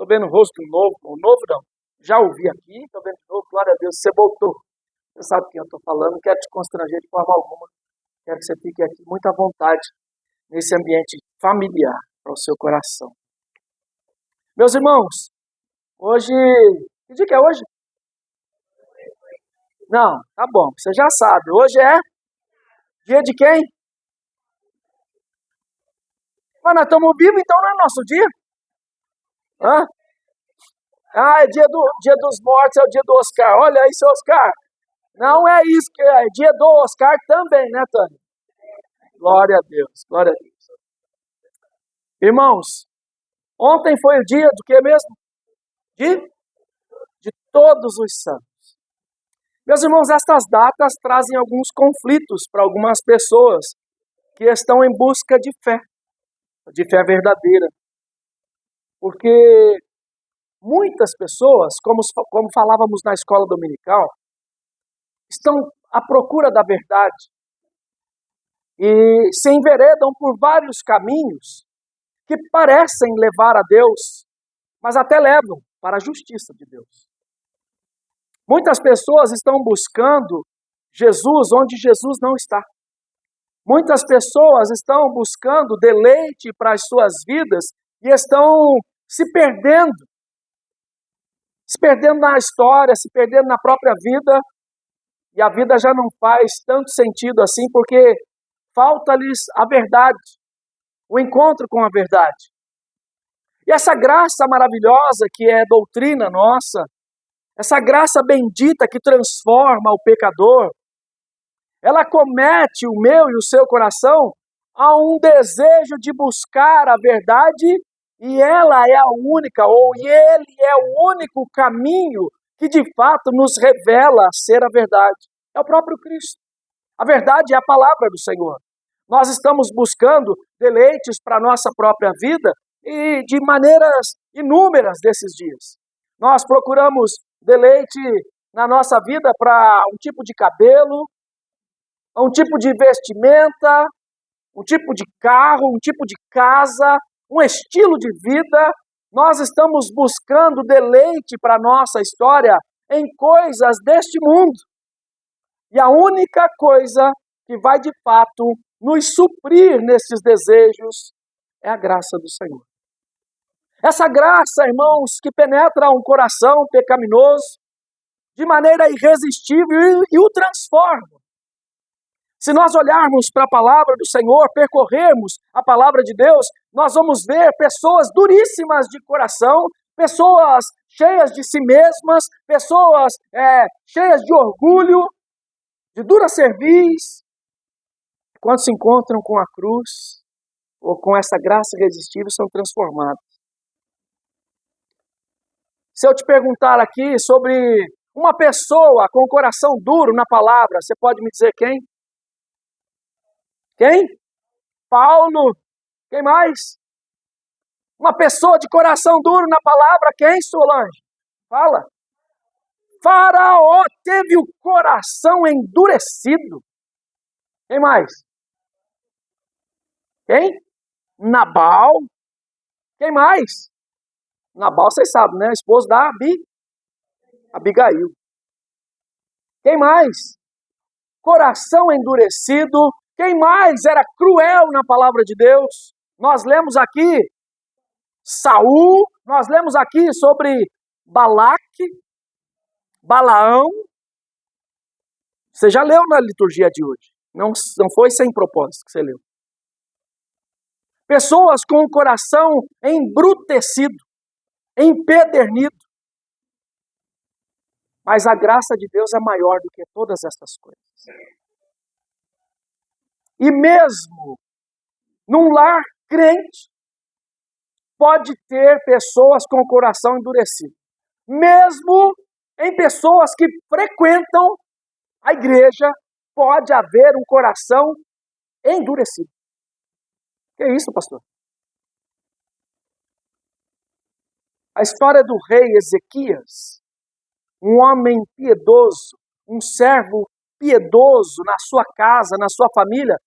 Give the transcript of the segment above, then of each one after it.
Estou vendo o rosto novo. O novo não. Já ouvi aqui, estou vendo de novo. Glória a Deus, você voltou. Você sabe quem eu estou falando, não quero te constranger de forma alguma. Quero que você fique aqui muito à vontade, nesse ambiente familiar para o seu coração. Meus irmãos, hoje... Que dia que é hoje? Não, tá bom, você já sabe. Hoje é dia de quem? Mas nós estamos vivos, então não é nosso dia? Hã? Ah, é dia dos mortos, é o dia do Oscar. Olha aí, seu Oscar. Não é isso que é dia do Oscar também, né, Tânia? Glória a Deus, glória a Deus. Irmãos, ontem foi o dia do que mesmo? De todos os santos. Meus irmãos, estas datas trazem alguns conflitos para algumas pessoas que estão em busca de fé verdadeira. Porque muitas pessoas, como falávamos na escola dominical, estão à procura da verdade e se enveredam por vários caminhos que parecem levar a Deus, mas até levam para a justiça de Deus. Muitas pessoas estão buscando Jesus onde Jesus não está. Muitas pessoas estão buscando deleite para as suas vidas e estão se perdendo na história, se perdendo na própria vida, e a vida já não faz tanto sentido assim, porque falta-lhes a verdade, o encontro com a verdade. E essa graça maravilhosa que é doutrina nossa, essa graça bendita que transforma o pecador, ela comete o meu e o seu coração a um desejo de buscar a verdade, e ela é a única, e ele é o único caminho que de fato nos revela ser a verdade. É o próprio Cristo. A verdade é a palavra do Senhor. Nós estamos buscando deleites para a nossa própria vida e de maneiras inúmeras desses dias. Nós procuramos deleite na nossa vida para um tipo de cabelo, um tipo de vestimenta, um tipo de carro, um tipo de casa, um estilo de vida. Nós estamos buscando deleite para a nossa história em coisas deste mundo. E a única coisa que vai de fato nos suprir nesses desejos é a graça do Senhor. Essa graça, irmãos, que penetra um coração pecaminoso de maneira irresistível e o transforma. Se nós olharmos para a palavra do Senhor, percorrermos a palavra de Deus, nós vamos ver pessoas duríssimas de coração, pessoas cheias de si mesmas, pessoas cheias de orgulho, de dura cerviz, quando se encontram com a cruz ou com essa graça irresistível, são transformadas. Se eu te perguntar aqui sobre uma pessoa com o coração duro na palavra, você pode me dizer quem? Quem? Paulo. Quem mais? Uma pessoa de coração duro na palavra, quem, Solange? Fala. Faraó teve o coração endurecido. Quem mais? Quem? Nabal. Quem mais? Nabal, vocês sabem, né? Esposo da Abigail. Quem mais? Coração endurecido. Quem mais era cruel na palavra de Deus? Nós lemos aqui Saul, nós lemos aqui sobre Balaque, Balaão. Você já leu na liturgia de hoje. Não foi sem propósito que você leu. Pessoas com o coração embrutecido, empedernido. Mas a graça de Deus é maior do que todas essas coisas. E mesmo num lar crente, pode ter pessoas com o coração endurecido. Mesmo em pessoas que frequentam a igreja, pode haver um coração endurecido. Que é isso, pastor? A história do rei Ezequias, um homem piedoso, um servo piedoso na sua casa, na sua família,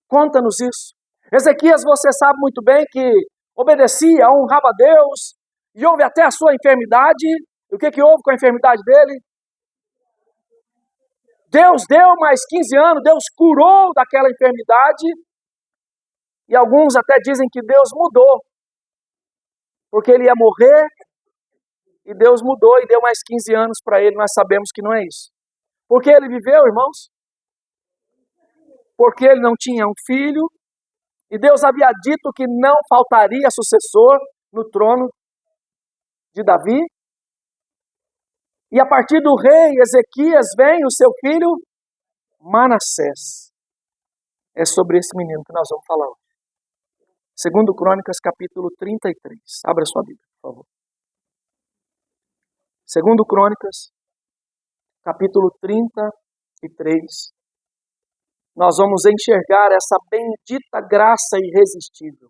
conta-nos isso. Ezequias, você sabe muito bem que obedecia, honrava a Deus, e houve até a sua enfermidade. E o que houve com a enfermidade dele? Deus deu mais 15 anos, Deus curou daquela enfermidade, e alguns até dizem que Deus mudou, porque ele ia morrer, e Deus mudou e deu mais 15 anos para ele. Nós sabemos que não é isso. Por que ele viveu, irmãos? Porque ele não tinha um filho, e Deus havia dito que não faltaria sucessor no trono de Davi. E a partir do rei Ezequias vem o seu filho Manassés. É sobre esse menino que nós vamos falar hoje. Segundo Crônicas, capítulo 33. Abra sua Bíblia, por favor. Segundo Crônicas, capítulo 33. Nós vamos enxergar essa bendita graça irresistível.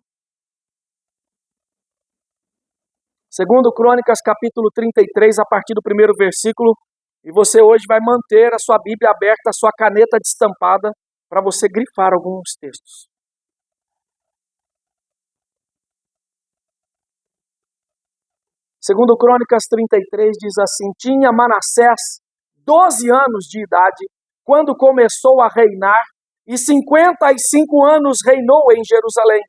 Segundo Crônicas, capítulo 33, a partir do primeiro versículo. E você hoje vai manter a sua Bíblia aberta, a sua caneta destampada, para você grifar alguns textos. Segundo Crônicas 33 diz assim: tinha Manassés 12 anos de idade quando começou a reinar, e 55 anos reinou em Jerusalém.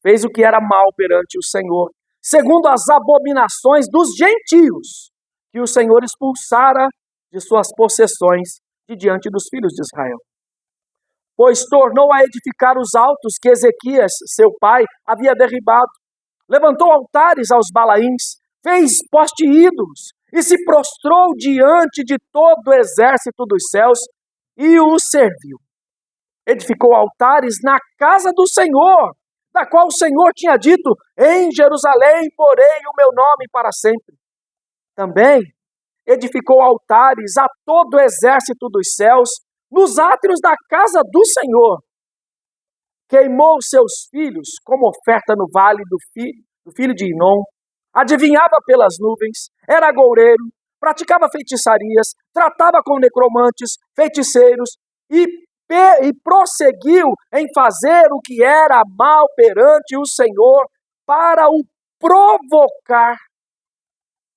Fez o que era mal perante o Senhor, segundo as abominações dos gentios, que o Senhor expulsara de suas possessões de diante dos filhos de Israel. Pois tornou a edificar os altos que Ezequias, seu pai, havia derribado. Levantou altares aos Balaíns, fez poste ídolos, e se prostrou diante de todo o exército dos céus, e os serviu. Edificou altares na casa do Senhor, da qual o Senhor tinha dito: em Jerusalém porei o meu nome para sempre. Também edificou altares a todo o exército dos céus, nos átrios da casa do Senhor. Queimou seus filhos como oferta no vale do filho de Inom, adivinhava pelas nuvens, era agoureiro, praticava feitiçarias, tratava com necromantes, feiticeiros, e prosseguiu em fazer o que era mal perante o Senhor, para o provocar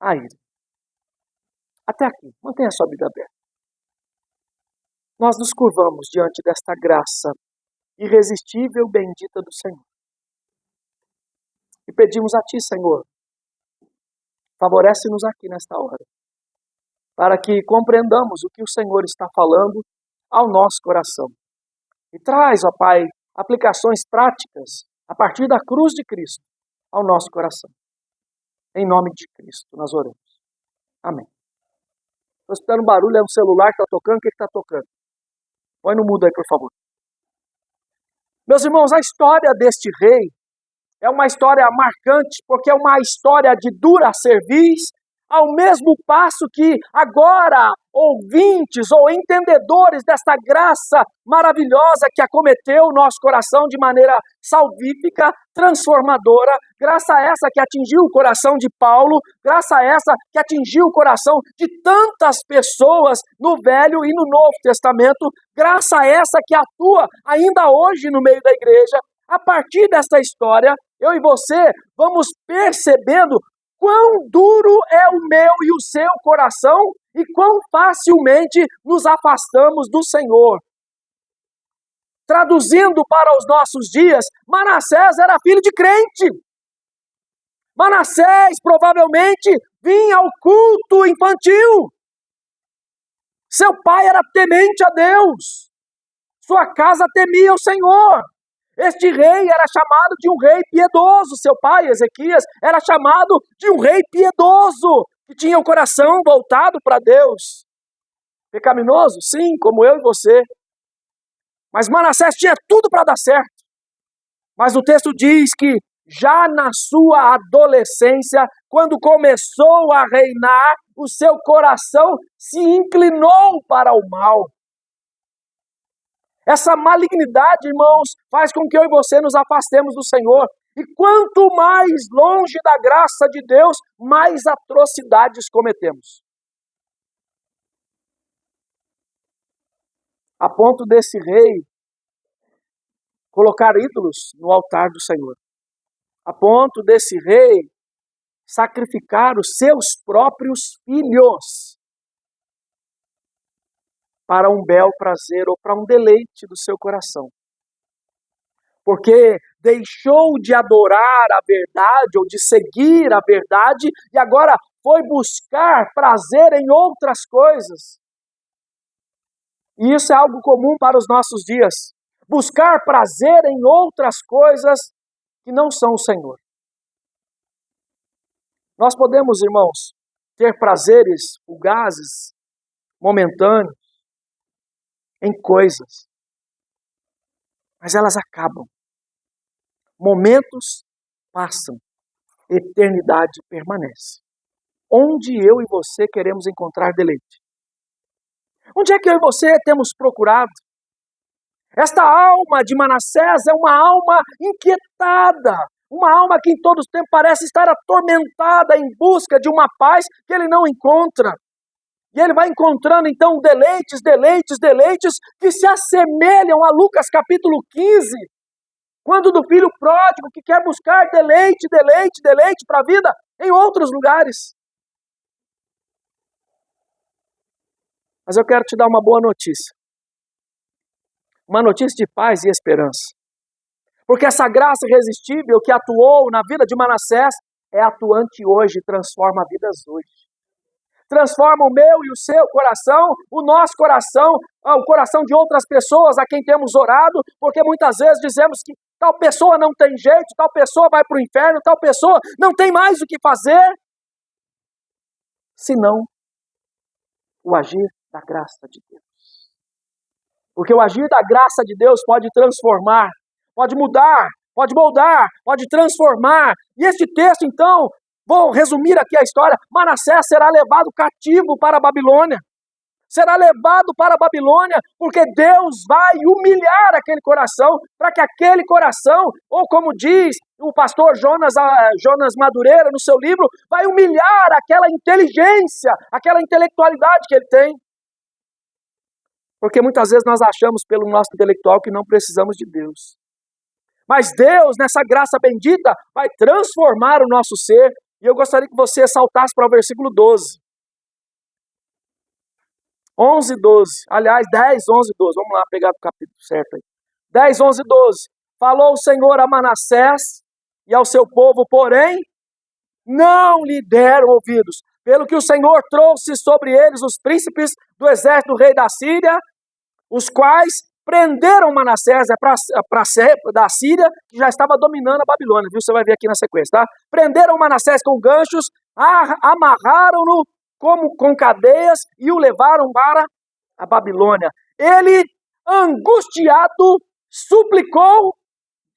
a ira. Até aqui, mantenha a sua Bíblia aberta. Nós nos curvamos diante desta graça irresistível, bendita do Senhor. E pedimos a Ti, Senhor, favorece-nos aqui nesta hora, para que compreendamos o que o Senhor está falando ao nosso coração. E traz, ó Pai, aplicações práticas a partir da cruz de Cristo ao nosso coração. Em nome de Cristo, nós oramos. Amém. Estou escutando barulho, é um celular que está tocando, o que está tocando? Põe no mudo aí, por favor. Meus irmãos, a história deste rei é uma história marcante, porque é uma história de dura cerviz, ao mesmo passo que agora ouvintes ou entendedores desta graça maravilhosa que acometeu o nosso coração de maneira salvífica, transformadora, graça essa que atingiu o coração de Paulo, graça essa que atingiu o coração de tantas pessoas no Velho e no Novo Testamento, graça essa que atua ainda hoje no meio da igreja. A partir desta história, eu e você vamos percebendo quão duro é o meu e o seu coração e quão facilmente nos afastamos do Senhor. Traduzindo para os nossos dias, Manassés era filho de crente. Manassés provavelmente vinha ao culto infantil. Seu pai era temente a Deus. Sua casa temia o Senhor. Este rei era chamado de um rei piedoso. Seu pai, Ezequias, era chamado de um rei piedoso, que tinha o coração voltado para Deus. Pecaminoso? Sim, como eu e você. Mas Manassés tinha tudo para dar certo. Mas o texto diz que já na sua adolescência, quando começou a reinar, o seu coração se inclinou para o mal. Essa malignidade, irmãos, faz com que eu e você nos afastemos do Senhor. E quanto mais longe da graça de Deus, mais atrocidades cometemos. A ponto desse rei colocar ídolos no altar do Senhor. A ponto desse rei sacrificar os seus próprios filhos para um bel prazer ou para um deleite do seu coração. Porque deixou de adorar a verdade ou de seguir a verdade e agora foi buscar prazer em outras coisas. E isso é algo comum para os nossos dias. Buscar prazer em outras coisas que não são o Senhor. Nós podemos, irmãos, ter prazeres fugazes, momentâneos, em coisas, mas elas acabam. Momentos passam, eternidade permanece. Onde eu e você queremos encontrar deleite? Onde é que eu e você temos procurado? Esta alma de Manassés é uma alma inquietada, uma alma que em todo o tempo parece estar atormentada em busca de uma paz que ele não encontra. E ele vai encontrando então deleites que se assemelham a Lucas capítulo 15, quando do filho pródigo que quer buscar deleite para a vida em outros lugares. Mas eu quero te dar uma boa notícia. Uma notícia de paz e esperança. Porque essa graça irresistível que atuou na vida de Manassés é atuante hoje e transforma vidas hoje. Transforma o meu e o seu coração, o nosso coração, o coração de outras pessoas a quem temos orado, porque muitas vezes dizemos que tal pessoa não tem jeito, tal pessoa vai para o inferno, tal pessoa não tem mais o que fazer, senão o agir da graça de Deus. Porque o agir da graça de Deus pode transformar, pode mudar, pode moldar, pode transformar. E este texto, então, vou resumir aqui a história. Manassés será levado cativo para a Babilônia. Será levado para a Babilônia porque Deus vai humilhar aquele coração para que aquele coração, ou como diz o pastor Jonas Madureira no seu livro, vai humilhar aquela inteligência, aquela intelectualidade que ele tem. Porque muitas vezes nós achamos pelo nosso intelectual que não precisamos de Deus. Mas Deus, nessa graça bendita, vai transformar o nosso ser. E eu gostaria que você saltasse para o versículo 12. 11, 12. Aliás, 10, 11, 12. Vamos lá pegar o capítulo certo aí. 10, 11, 12. Falou o Senhor a Manassés e ao seu povo, porém, não lhe deram ouvidos. Pelo que o Senhor trouxe sobre eles os príncipes do exército do rei da Síria, os quais prenderam Manassés da Síria, que já estava dominando a Babilônia, viu? Você vai ver aqui na sequência, tá? Prenderam Manassés com ganchos, amarraram-no como com cadeias e o levaram para a Babilônia. Ele, angustiado, suplicou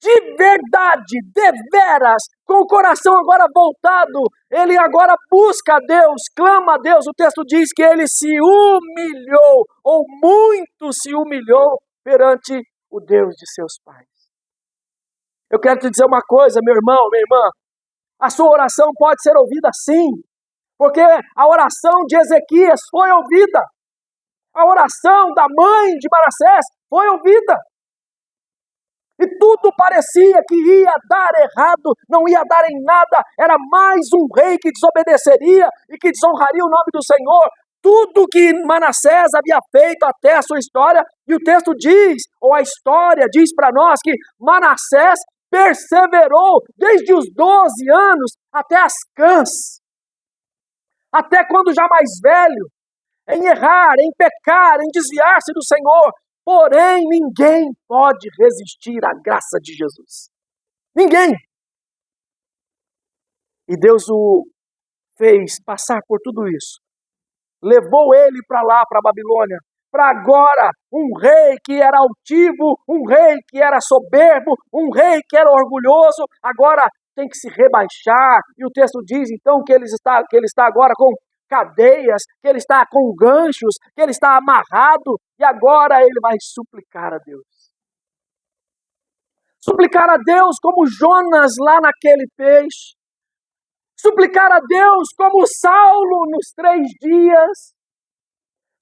de verdade, deveras, com o coração agora voltado, ele agora busca a Deus, clama a Deus. O texto diz que ele se humilhou, ou muito se humilhou perante o Deus de seus pais. Eu quero te dizer uma coisa, meu irmão, minha irmã, a sua oração pode ser ouvida sim, porque a oração de Ezequias foi ouvida, a oração da mãe de Manassés foi ouvida. E tudo parecia que ia dar errado, não ia dar em nada, era mais um rei que desobedeceria e que desonraria o nome do Senhor. Tudo que Manassés havia feito até a sua história, e o texto diz, ou a história diz para nós que Manassés perseverou desde os 12 anos até as cãs, até quando já mais velho, em errar, em pecar, em desviar-se do Senhor. Porém, ninguém pode resistir à graça de Jesus. Ninguém. E Deus o fez passar por tudo isso. Levou ele para lá, para a Babilônia. Para agora, um rei que era altivo, um rei que era soberbo, um rei que era orgulhoso, agora tem que se rebaixar. E o texto diz, então, que ele está agora com cadeias, que ele está com ganchos, que ele está amarrado, e agora ele vai suplicar a Deus. Suplicar a Deus como Jonas lá naquele peixe. Suplicar a Deus como Saulo nos 3 dias.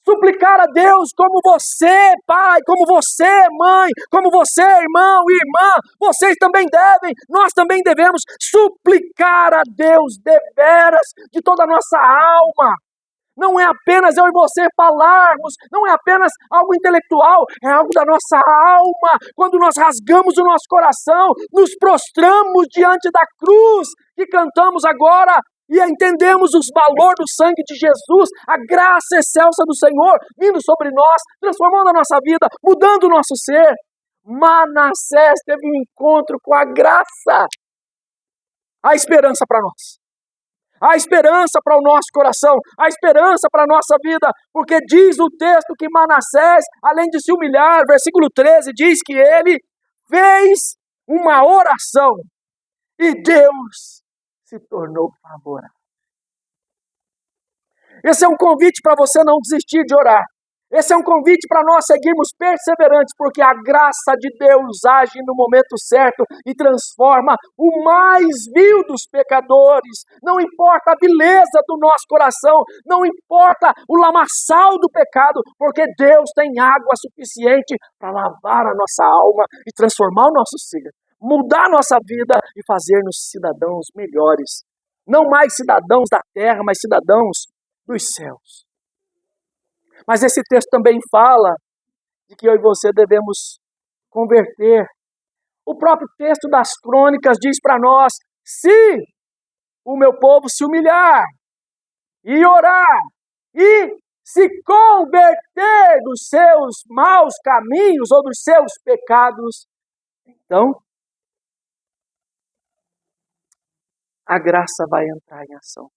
Suplicar a Deus como você, pai, como você, mãe, como você, irmão e irmã, vocês também devem, nós também devemos suplicar a Deus deveras de toda a nossa alma. Não é apenas eu e você falarmos, não é apenas algo intelectual, é algo da nossa alma. Quando nós rasgamos o nosso coração, nos prostramos diante da cruz que cantamos agora e entendemos os valores do sangue de Jesus, a graça excelsa do Senhor vindo sobre nós, transformando a nossa vida, mudando o nosso ser. Manassés teve um encontro com a graça, a esperança para nós. A esperança para o nosso coração, a esperança para a nossa vida, porque diz o texto que Manassés, além de se humilhar, versículo 13, diz que ele fez uma oração e Deus se tornou favorável. Esse é um convite para você não desistir de orar. Esse é um convite para nós seguirmos perseverantes, porque a graça de Deus age no momento certo e transforma o mais vil dos pecadores. Não importa a vileza do nosso coração, não importa o lamaçal do pecado, porque Deus tem água suficiente para lavar a nossa alma e transformar o nosso ser, mudar a nossa vida e fazer-nos cidadãos melhores. Não mais cidadãos da terra, mas cidadãos dos céus. Mas esse texto também fala de que eu e você devemos converter. O próprio texto das Crônicas diz para nós: se o meu povo se humilhar e orar e se converter dos seus maus caminhos ou dos seus pecados, então a graça vai entrar em ação.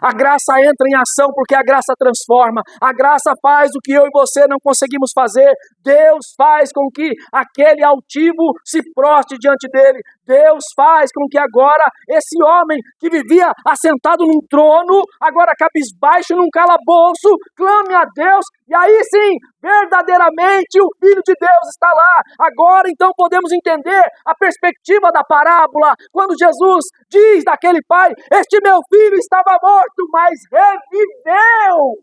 A graça entra em ação porque a graça transforma. A graça faz o que eu e você não conseguimos fazer. Deus faz com que aquele altivo se prostre diante dele. Deus faz com que agora esse homem que vivia assentado num trono, agora cabisbaixo num calabouço, clame a Deus e aí sim, verdadeiramente o Filho de Deus está lá. Agora então podemos entender a perspectiva da parábola, quando Jesus diz daquele pai: este meu filho estava morto, mas reviveu.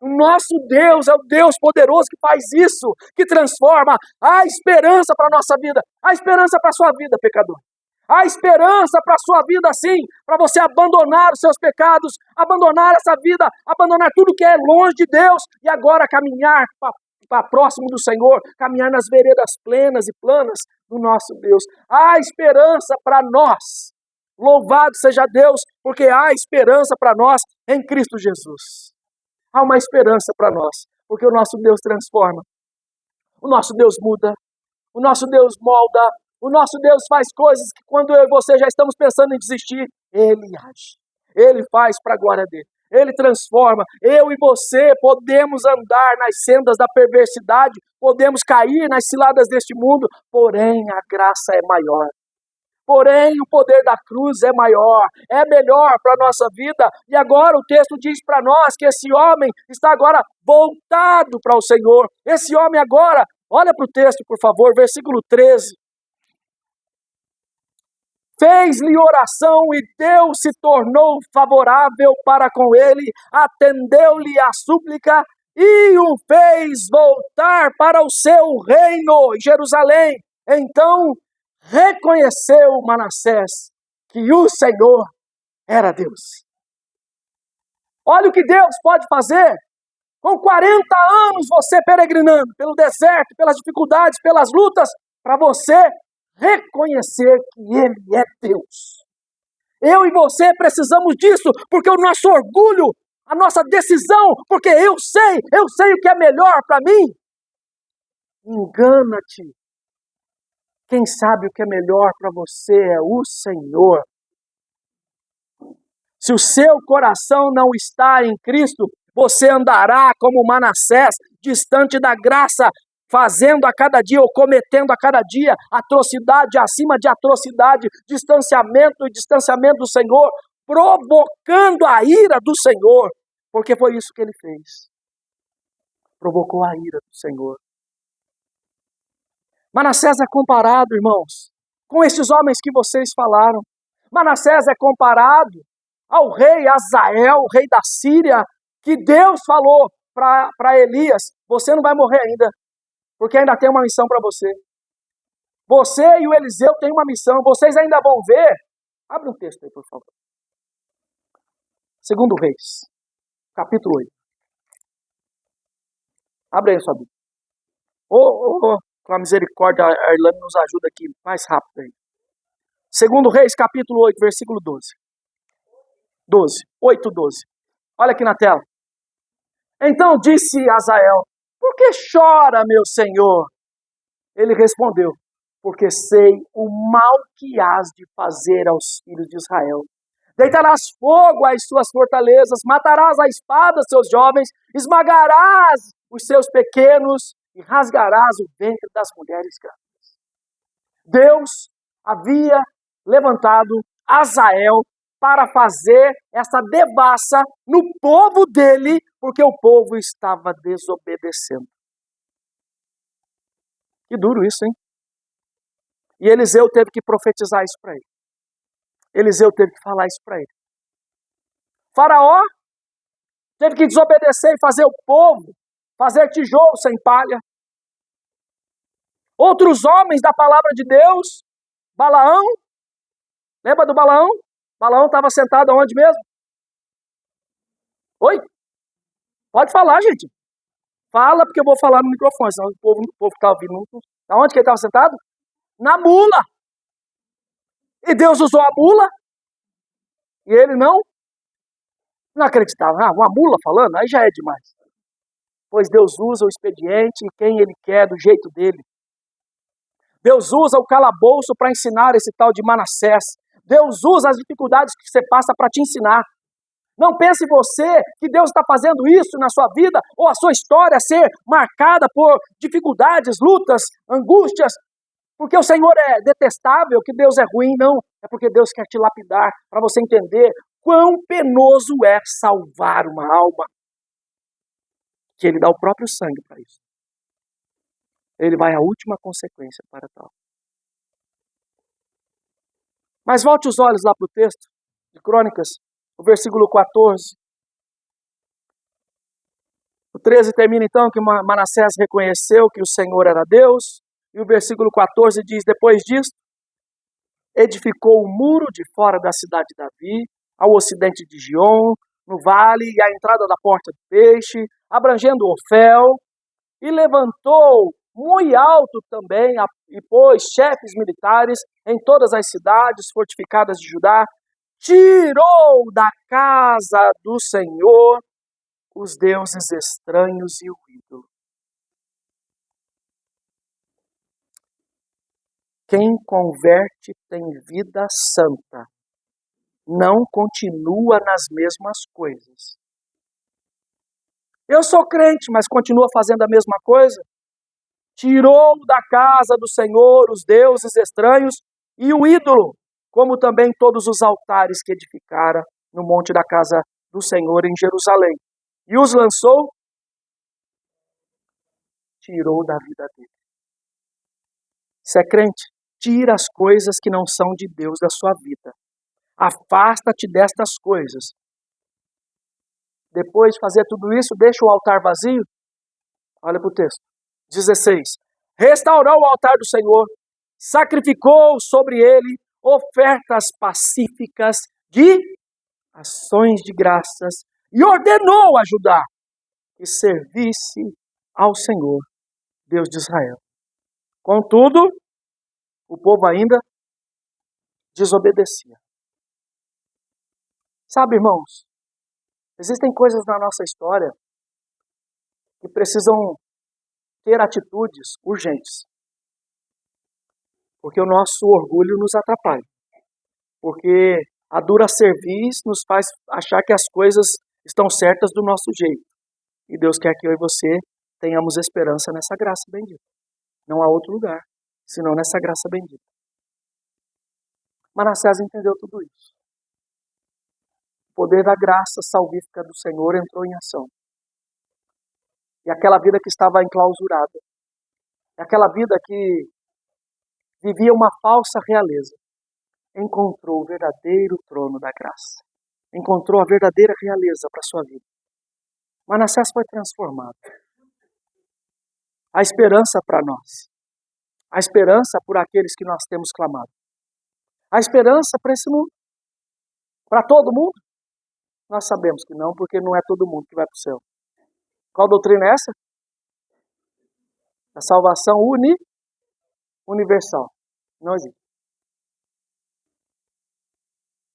O nosso Deus é o Deus poderoso que faz isso, que transforma a esperança para a nossa vida, a esperança para a sua vida, pecador. A esperança para a sua vida, sim, para você abandonar os seus pecados, abandonar essa vida, abandonar tudo que é longe de Deus e agora caminhar para próximo do Senhor, caminhar nas veredas plenas e planas do nosso Deus. Há esperança para nós. Louvado seja Deus, porque há esperança para nós em Cristo Jesus. Há uma esperança para nós, porque o nosso Deus transforma, o nosso Deus muda, o nosso Deus molda, o nosso Deus faz coisas que quando eu e você já estamos pensando em desistir, Ele age, Ele faz para a glória dEle, Ele transforma. Eu e você podemos andar nas sendas da perversidade, podemos cair nas ciladas deste mundo, porém a graça é maior. Porém, o poder da cruz é maior, é melhor para a nossa vida. E agora o texto diz para nós que esse homem está agora voltado para o Senhor. Esse homem agora, olha para o texto, por favor, versículo 13. Fez-lhe oração e Deus se tornou favorável para com ele, atendeu-lhe a súplica e o fez voltar para o seu reino, Jerusalém. Então, reconheceu Manassés que o Senhor era Deus. Olha o que Deus pode fazer. Com 40 anos você peregrinando pelo deserto, pelas dificuldades, pelas lutas, para você reconhecer que Ele é Deus. Eu e você precisamos disso, porque o nosso orgulho, a nossa decisão, porque eu sei o que é melhor para mim. Engana-te. Quem sabe o que é melhor para você é o Senhor. Se o seu coração não está em Cristo, você andará como Manassés, distante da graça, fazendo a cada dia ou cometendo a cada dia atrocidade acima de atrocidade, distanciamento e distanciamento do Senhor, provocando a ira do Senhor, porque foi isso que ele fez. Provocou a ira do Senhor. Manassés é comparado, irmãos, com esses homens que vocês falaram. Manassés é comparado ao rei Azael, rei da Síria, que Deus falou para Elias: você não vai morrer ainda, porque ainda tem uma missão para você. Você e o Eliseu têm uma missão, vocês ainda vão ver. Abre um texto aí, por favor. 2 Reis, capítulo 8. Abre aí a sua Bíblia. Com a misericórdia, a Irlanda nos ajuda aqui mais rápido aí. 2 Reis, capítulo 8, versículo 12. 8:12. Olha aqui na tela. Então disse Azael: por que chora, meu senhor? Ele respondeu: porque sei o mal que hás de fazer aos filhos de Israel. Deitarás fogo às suas fortalezas, matarás a espada seus jovens, esmagarás os seus pequenos e rasgarás o ventre das mulheres grávidas. Deus havia levantado Azael para fazer essa devassa no povo dele, porque o povo estava desobedecendo. Que duro isso, hein? E Eliseu teve que profetizar isso para ele. Eliseu teve que falar isso para ele. Faraó teve que desobedecer e fazer o povo fazer tijolo sem palha. Outros homens da palavra de Deus, Balaão, lembra do Balaão? Balaão estava sentado aonde mesmo? Oi? Pode falar, gente. Fala, porque eu vou falar no microfone, senão o povo que está ouvindo. Aonde que ele estava sentado? Na mula. E Deus usou a mula. E ele não acreditava. Uma mula falando, aí já é demais. Pois Deus usa o expediente e quem ele quer, do jeito dele. Deus usa o calabouço para ensinar esse tal de Manassés. Deus usa as dificuldades que você passa para te ensinar. Não pense você que Deus está fazendo isso na sua vida, ou a sua história ser marcada por dificuldades, lutas, angústias, porque o Senhor é detestável, que Deus é ruim, não. É porque Deus quer te lapidar, para você entender quão penoso é salvar uma alma. Que Ele dá o próprio sangue para isso. Ele vai à última consequência para tal. Mas volte os olhos lá para o texto de Crônicas, o versículo 14. O 13 termina então que Manassés reconheceu que o Senhor era Deus. E o versículo 14 diz: depois disto, edificou o muro de fora da cidade de Davi, ao ocidente de Gion, no vale e à entrada da porta do peixe, abrangendo Ofel, e levantou muito alto também, e pôs chefes militares em todas as cidades fortificadas de Judá, tirou da casa do Senhor os deuses estranhos e o ídolo. Quem converte tem vida santa, não continua nas mesmas coisas. Eu sou crente, mas continua fazendo a mesma coisa? Tirou da casa do Senhor os deuses estranhos e o ídolo, como também todos os altares que edificara no monte da casa do Senhor em Jerusalém. E os lançou, tirou da vida dele. Se é crente, tira as coisas que não são de Deus da sua vida. Afasta-te destas coisas. Depois de fazer tudo isso, deixa o altar vazio. Olha para o texto. 16. Restaurou o altar do Senhor, sacrificou sobre ele ofertas pacíficas de ações de graças e ordenou a Judá que servisse ao Senhor, Deus de Israel. Contudo, o povo ainda desobedecia. Sabe, irmãos, existem coisas na nossa história que precisam ter atitudes urgentes. Porque o nosso orgulho nos atrapalha. Porque a dura cerviz nos faz achar que as coisas estão certas do nosso jeito. E Deus quer que eu e você tenhamos esperança nessa graça bendita. Não há outro lugar, senão nessa graça bendita. Manassés entendeu tudo isso. O poder da graça salvífica do Senhor entrou em ação. E aquela vida que estava enclausurada, aquela vida que vivia uma falsa realeza, encontrou o verdadeiro trono da graça. Encontrou a verdadeira realeza para a sua vida. Manassés foi transformado. A esperança para nós. A esperança por aqueles que nós temos clamado. A esperança para esse mundo. Para todo mundo? Nós sabemos que não, porque não é todo mundo que vai para o céu. Qual doutrina é essa? A salvação universal. Não existe.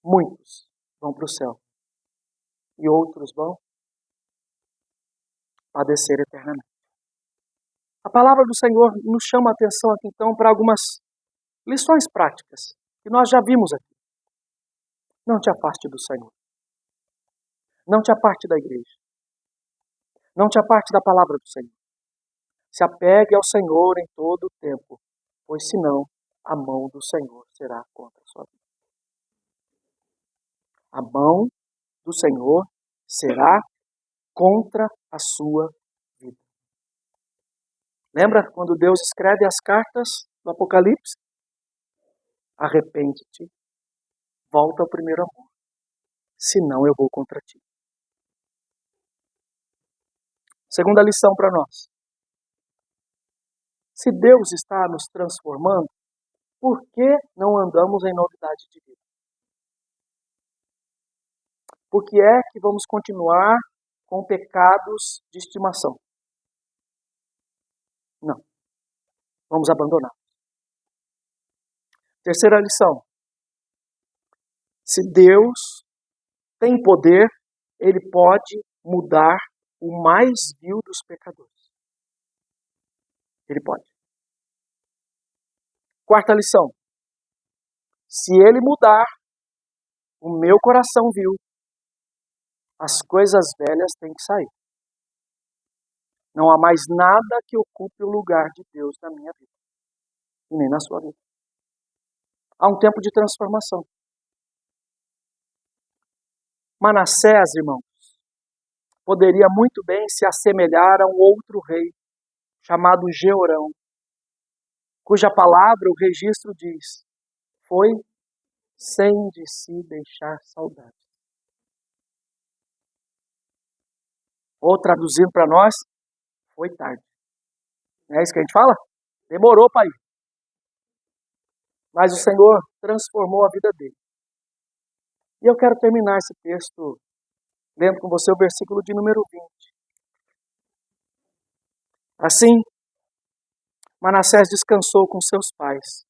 Muitos vão para o céu. E outros vão padecer eternamente. A palavra do Senhor nos chama a atenção aqui então para algumas lições práticas que nós já vimos aqui. Não te afaste do Senhor. Não te aparte da igreja. Não te aparte da palavra do Senhor. Se apegue ao Senhor em todo o tempo, pois senão a mão do Senhor será contra a sua vida. A mão do Senhor será contra a sua vida. Lembra quando Deus escreve as cartas do Apocalipse? Arrepende-te, volta ao primeiro amor, senão eu vou contra ti. Segunda lição para nós. Se Deus está nos transformando, por que não andamos em novidade de vida? Por que é que vamos continuar com pecados de estimação? Não. Vamos abandonar. Terceira lição. Se Deus tem poder, Ele pode mudar o mais vil dos pecadores. Ele pode. Quarta lição. Se Ele mudar o meu coração vil, as coisas velhas têm que sair. Não há mais nada que ocupe o lugar de Deus na minha vida. E nem na sua vida. Há um tempo de transformação. Manassés, irmãos, poderia muito bem se assemelhar a um outro rei, chamado Jeorão, cuja palavra o registro diz, foi sem de si deixar saudade. Ou traduzindo para nós, foi tarde. Não é isso que a gente fala? Demorou para ir. Mas o Senhor transformou a vida dele. E eu quero terminar esse texto lendo com você o versículo de número 20. Assim, Manassés descansou com seus pais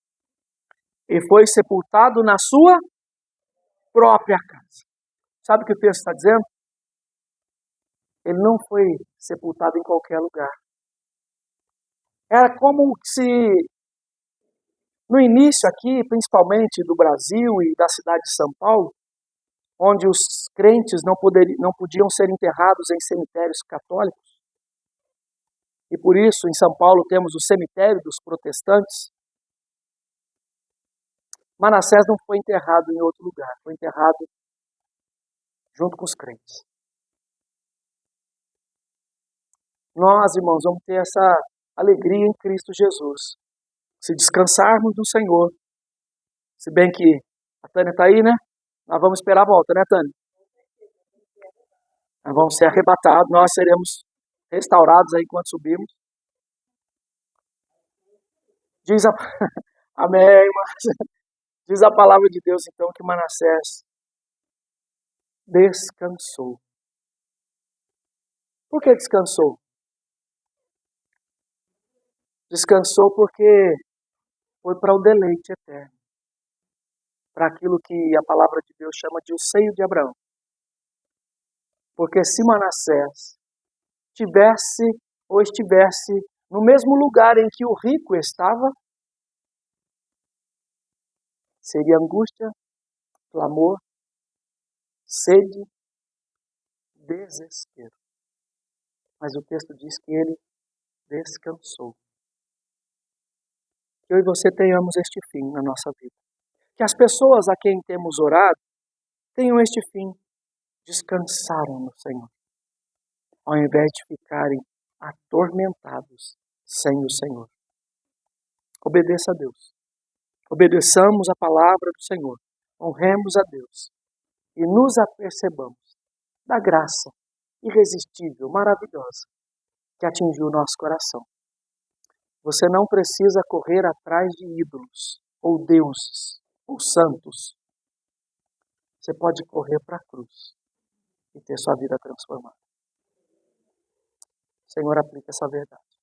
e foi sepultado na sua própria casa. Sabe o que o texto está dizendo? Ele não foi sepultado em qualquer lugar. Era como se, no início aqui, principalmente do Brasil e da cidade de São Paulo, onde os crentes não podiam ser enterrados em cemitérios católicos, e por isso em São Paulo temos o cemitério dos protestantes, Manassés não foi enterrado em outro lugar, foi enterrado junto com os crentes. Nós, irmãos, vamos ter essa alegria em Cristo Jesus. Se descansarmos no Senhor, se bem que a Tânia está aí, né? Nós vamos esperar a volta, né, Tânia? Nós vamos ser arrebatados, nós seremos restaurados aí enquanto subimos. Diz a... Amém, irmãos. Diz a palavra de Deus, então, que Manassés descansou. Por que descansou? Descansou porque foi para o deleite eterno. Para aquilo que a palavra de Deus chama de o seio de Abraão. Porque se Manassés tivesse ou estivesse no mesmo lugar em que o rico estava, seria angústia, clamor, sede, desespero. Mas o texto diz que ele descansou. Que eu e você tenhamos este fim na nossa vida. Que as pessoas a quem temos orado tenham este fim. Descansaram no Senhor. Ao invés de ficarem atormentados sem o Senhor. Obedeça a Deus. Obedeçamos a palavra do Senhor. Honremos a Deus. E nos apercebamos da graça irresistível, maravilhosa, que atingiu o nosso coração. Você não precisa correr atrás de ídolos, ou deuses, ou santos. Você pode correr para a cruz e ter sua vida transformada. O Senhor aplica essa verdade.